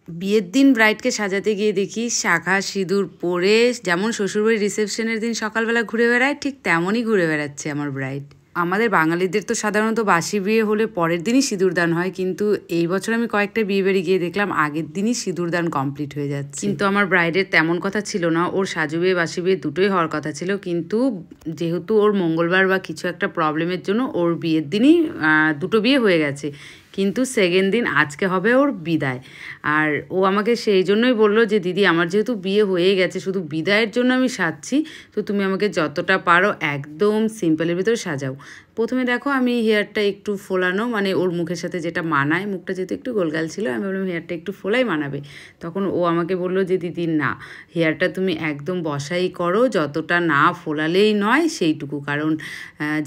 বিয়ের দিন ব্রাইডকে সাজাতে গিয়ে দেখি শাঁখা সিঁদুর পরে যেমন শ্বশুরবাড়ির রিসেপশনের দিন সকালবেলা ঘুরে বেড়ায় ঠিক তেমনই ঘুরে বেড়াচ্ছে আমার ব্রাইড। আমাদের বাঙালিদের তো সাধারণত বাসি বিয়ে হলে পরের দিনই সিঁদুরদান হয়, কিন্তু এই বছর আমি কয়েকটা বিয়ে বাড়ি গিয়ে দেখলাম আগের দিনই সিঁদুরদান কমপ্লিট হয়ে যাচ্ছে। কিন্তু আমার ব্রাইডের তেমন কথা ছিল না, ওর সাজু বিয়ে বাসি বিয়ে দুটোই হওয়ার কথা ছিল, কিন্তু যেহেতু ওর মঙ্গলবার বা কিছু একটা প্রবলেমের জন্য ওর বিয়ের দিনই দুটো বিয়ে হয়ে গেছে, কিন্তু সেকেন্ড দিন আজকে হবে ওর বিদায়। আর ও আমাকে সেই জন্যই বললো যে দিদি আমার যেহেতু বিয়ে হয়ে গেছে, শুধু বিদায়ের জন্য আমি সাজছি, তো তুমি আমাকে যতটা পারো একদম সিম্পলের ভিতরে সাজাও। প্রথমে দেখো আমি হেয়ারটা একটু ফোলানো, মানে ওর মুখের সাথে যেটা মানায়, মুখটা যেহেতু একটু গোলগাল ছিল আমি বললাম হেয়ারটা একটু ফোলাই মানাবে। তখন ও আমাকে বললো যে দিদি না, হেয়ারটা তুমি একদম বসাই করো, যতটা না ফোলালেই নয় সেইটুকু, কারণ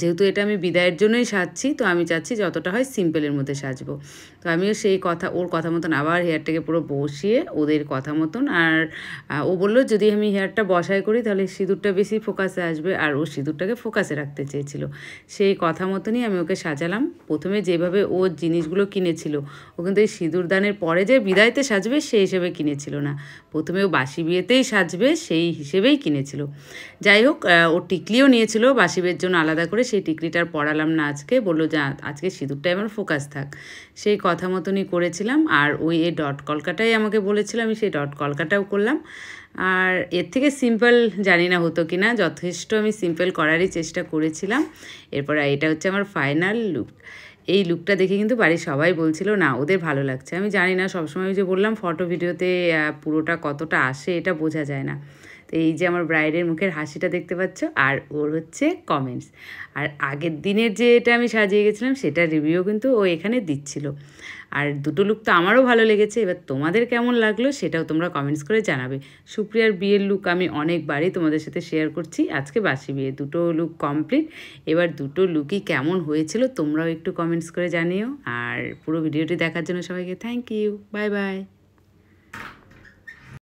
যেহেতু এটা আমি বিদায়ের জন্যই সাজছি, তো আমি চাচ্ছি যতটা হয় সিম্পলের মধ্যে সাজবো। তো আমিও সেই কথা, ওর কথা মতন আবার হেয়ারটাকে পুরো বসিয়ে ওদের কথা মতন, আর ও বললো যদি আমি হেয়ারটা বসাই করি তাহলে সিঁদুরটা বেশি ফোকাসে আসবে, আর ও সিঁদুরটাকে ফোকাসে রাখতে চেয়েছিল। সেই কথা মতনই আমি ওকে সাজালাম। প্রথমে যেভাবে ও জিনিসগুলো কিনেছিল, ও কিন্তু এই সিঁদুরদানের পরে যে বিদায়তে সাজবে সেই হিসেবে কিনেছিল না, প্রথমে ও বাসি বিয়েতেই সাজবে সেই হিসেবেই কিনেছিল। যাই হোক, ও টিকলিও নিয়েছিল বাসি বিয়ের জন্য আলাদা করে, সেই টিকলিটার পরালাম না আজকে, বললো যে আজকে সিঁদুরটাই আমার ফোকাস থাক। সেই কথা মতনই করেছিলাম। আর ওই এই ডট কলকাটাই আমাকে বলেছিল, আমি সেই ডট কলকাটাও করলাম। আর এর থেকে সিম্পল জানি না হতো কি না, যথেষ্ট আমি সিম্পল করারই চেষ্টা করেছিলাম। এরপর এটা হচ্ছে আমার ফাইনাল লুক। এই লুকটা দেখে কিন্তু বাড়ির সবাই বলছিল না ওদের ভালো লাগছে। আমি জানি না, সবসময় যে বললাম ফটো ভিডিওতে পুরোটা কতটা আসে এটা বোঝা যায় না। তো এই যে আমার ব্রাইডের মুখের হাসিটা দেখতে পাচ্ছ, আর ওর হচ্ছে কমেন্টস। আর আগের দিনের যে এটা আমি সাজিয়ে গেছিলাম সেটার রিভিউ কিন্তু ও এখানে দিচ্ছিল। আর দুটো লুক তো আমারও ভালো লেগেছে, এবার তোমাদের কেমন লাগলো সেটাও তোমরা কমেন্টস করে জানাবে। সুপ্রিয়ার বিয়ের লুক আমি অনেকবারই তোমাদের সাথে শেয়ার করছি, আজকে বাসি বিয়ে দুটো লুক কমপ্লিট। এবার দুটো লুকই কেমন হয়েছিল তোমরাও একটু কমেন্টস করে জানিও। আর পুরো ভিডিওটি দেখার জন্য সবাইকে থ্যাংক ইউ, বাই বাই।